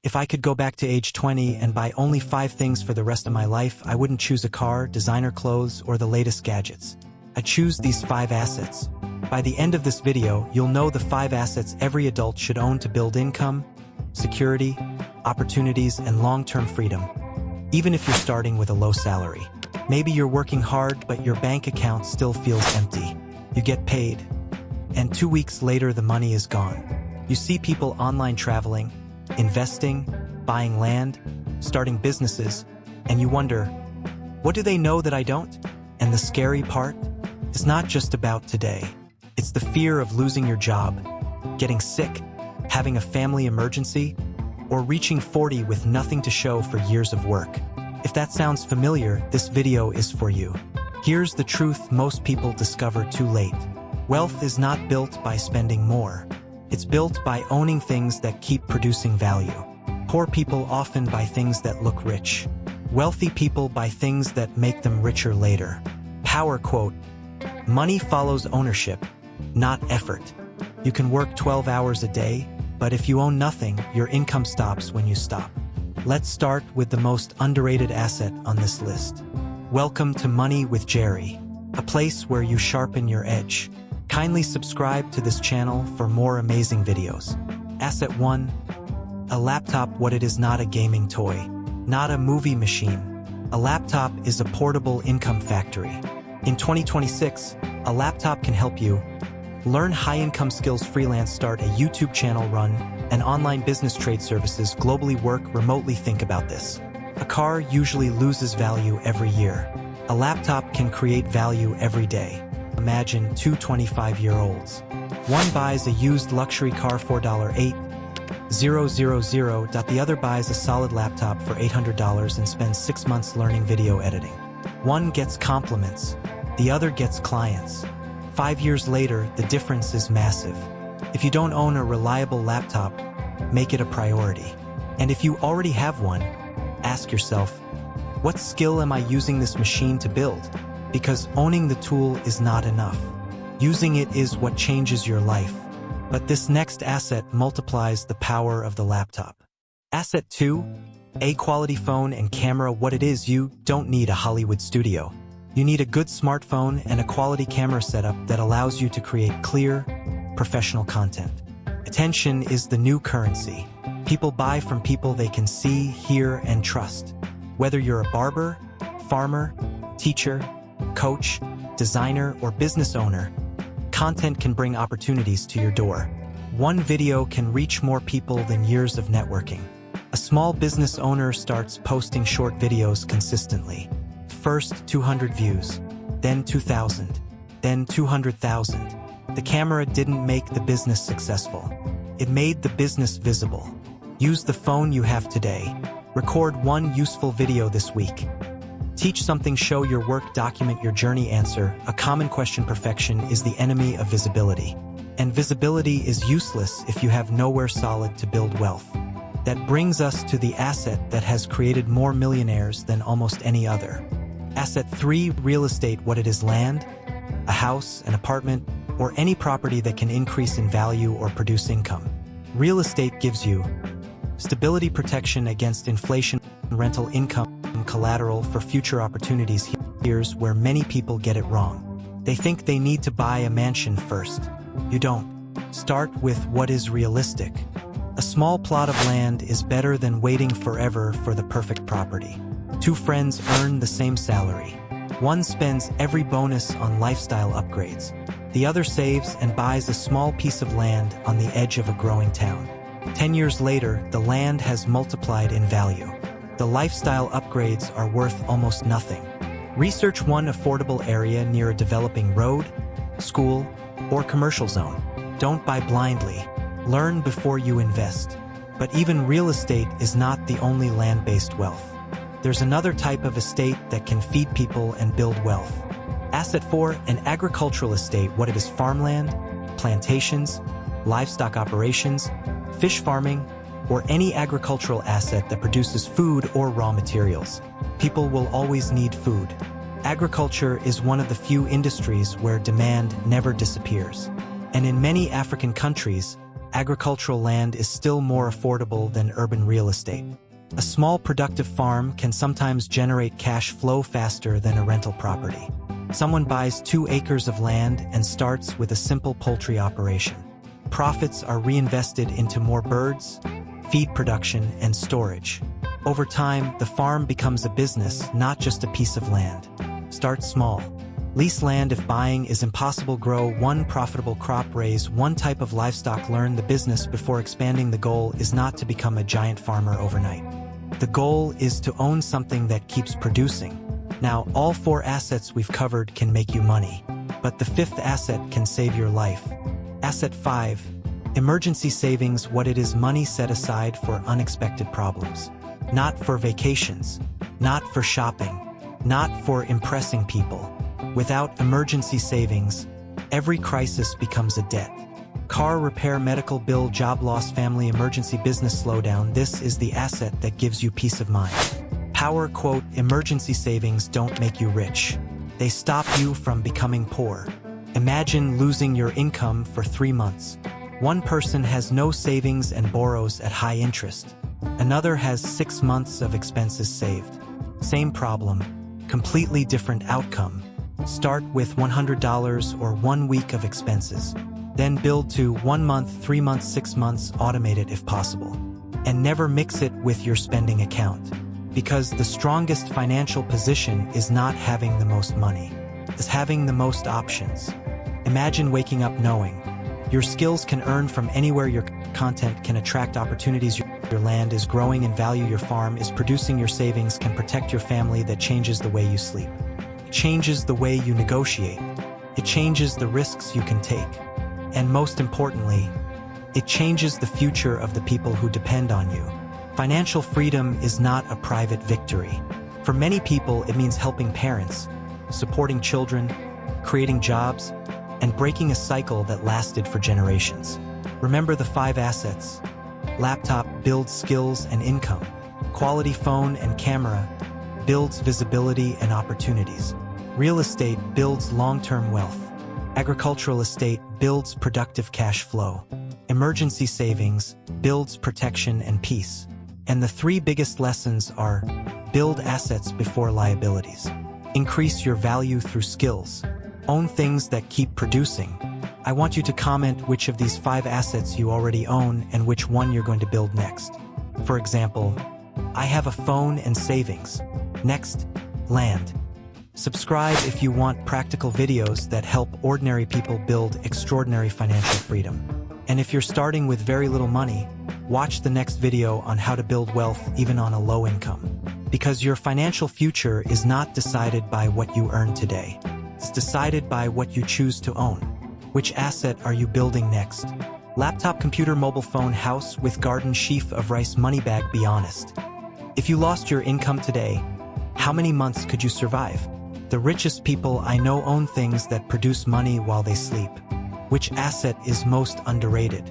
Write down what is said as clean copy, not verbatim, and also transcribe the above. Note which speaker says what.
Speaker 1: If I could go back to age 20 and buy only 5 things for the rest of my life, I wouldn't choose a car, designer clothes, or the latest gadgets. I'd choose these 5 assets. By the end of this video, you'll know the 5 assets every adult should own to build income, security, opportunities, and long-term freedom. Even if you're starting with a low salary. Maybe you're working hard, but your bank account still feels empty. You get paid, and 2 weeks later the money is gone. You see people online traveling, investing, buying land, starting businesses, and you wonder, what do they know that I don't? And the scary part is not just about today. It's the fear of losing your job, getting sick, having a family emergency, or reaching 40 with nothing to show for years of work. If that sounds familiar, this video is for you. Here's the truth most people discover too late. Wealth is not built by spending more. It's built by owning things that keep producing value. Poor people often buy things that look rich. Wealthy people buy things that make them richer later. Power quote: money follows ownership, not effort. You can work 12 hours a day, but if you own nothing, your income stops when you stop. Let's start with the most underrated asset on this list. Welcome to Money with Jerry, a place where you sharpen your edge. Kindly subscribe to this channel for more amazing videos. Asset 1. A laptop. What it is not a gaming toy, not a movie machine. A laptop is a portable income factory. In 2026, a laptop can help you learn high-income skills, freelance, start a YouTube channel, run an online business, trade services, globally, work remotely. Think about this. A car usually loses value every year. A laptop can create value every day. Imagine 2 25-year-olds. One buys a used luxury car for $8,000. The other buys a solid laptop for $800 and spends 6 months learning video editing. One gets compliments, the other gets clients. 5 years later, the difference is massive. If you don't own a reliable laptop, make it a priority. And if you already have one, ask yourself, what skill am I using this machine to build? Because owning the tool is not enough. Using it is what changes your life. But this next asset multiplies the power of the laptop. Asset 2. A quality phone and camera. What it is, you don't need a Hollywood studio. You need a good smartphone and a quality camera setup that allows you to create clear, professional content. Attention is the new currency. People buy from people they can see, hear, and trust. Whether you're a barber, farmer, teacher, coach, designer, or business owner, content can bring opportunities to your door. One video can reach more people than years of networking. A small business owner starts posting short videos consistently. First 200 views, then 2,000, then 200,000. The camera didn't make the business successful. It made the business visible. Use the phone you have today. Record one useful video this week. Teach something, show your work, document your journey. Answer a common question: perfection is the enemy of visibility. And visibility is useless if you have nowhere solid to build wealth. That brings us to the asset that has created more millionaires than almost any other. Asset 3. Real estate. What it is, land, a house, an apartment, or any property that can increase in value or produce income. Real estate gives you stability, protection against inflation, rental income, collateral for future opportunities. Here's where many people get it wrong. They think they need to buy a mansion first. You don't. Start with what is realistic. A small plot of land is better than waiting forever for the perfect property. 2 friends earn the same salary. One spends every bonus on lifestyle upgrades. The other saves and buys a small piece of land on the edge of a growing town. 10 years later, the land has multiplied in value. The lifestyle upgrades are worth almost nothing. Research one affordable area near a developing road, school, or commercial zone. Don't buy blindly. Learn before you invest. But even real estate is not the only land-based wealth. There's another type of estate that can feed people and build wealth. Asset 4. An agricultural estate. What it is, farmland, plantations, livestock operations, fish farming, or any agricultural asset that produces food or raw materials. People will always need food. Agriculture is one of the few industries where demand never disappears. And in many African countries, agricultural land is still more affordable than urban real estate. A small productive farm can sometimes generate cash flow faster than a rental property. Someone buys 2 acres of land and starts with a simple poultry operation. Profits are reinvested into more birds, feed production, and storage. Over time, the farm becomes a business, not just a piece of land. Start small. Lease land if buying is impossible. Grow one profitable crop. Raise one type of livestock. Learn the business before expanding. The goal is not to become a giant farmer overnight. The goal is to own something that keeps producing. Now, all 4 assets we've covered can make you money, but the 5th asset can save your life. Asset 5. Emergency savings. What it is: money set aside for unexpected problems. Not for vacations, not for shopping, not for impressing people. Without emergency savings, every crisis becomes a debt. Car repair, medical bill, job loss, family emergency, business slowdown. This is the asset that gives you peace of mind. Power quote: emergency savings don't make you rich. They stop you from becoming poor. Imagine losing your income for 3 months. One person has no savings and borrows at high interest. Another has 6 months of expenses saved. Same problem, completely different outcome. Start with $100 or 1 week of expenses. Then build to 1 month, 3 months, 6 months. Automate it if possible. And never mix it with your spending account. Because the strongest financial position is not having the most money. It's having the most options. Imagine waking up knowing your skills can earn from anywhere, your content can attract opportunities, your land is growing in value, your farm is producing, your savings can protect your family. That changes the way you sleep. It changes the way you negotiate. It changes the risks you can take. And most importantly, it changes the future of the people who depend on you. Financial freedom is not a private victory. For many people, it means helping parents, supporting children, creating jobs, and breaking a cycle that lasted for generations. Remember the 5 assets. Laptop builds skills and income. Quality phone and camera builds visibility and opportunities. Real estate builds long-term wealth. Agricultural estate builds productive cash flow. Emergency savings builds protection and peace. And the 3 biggest lessons are: build assets before liabilities. Increase your value through skills. Own things that keep producing. I want you to comment which of these 5 assets you already own and which one you're going to build next. For example, I have a phone and savings. Next, land. Subscribe if you want practical videos that help ordinary people build extraordinary financial freedom. And if you're starting with very little money, watch the next video on how to build wealth even on a low income. Because your financial future is not decided by what you earn today. It's decided by what you choose to own. Which asset are you building next? Laptop, computer, mobile phone, house with garden, sheaf of rice, money bag. Be honest. If you lost your income today, how many months could you survive? The richest people I know own things that produce money while they sleep. Which asset is most underrated?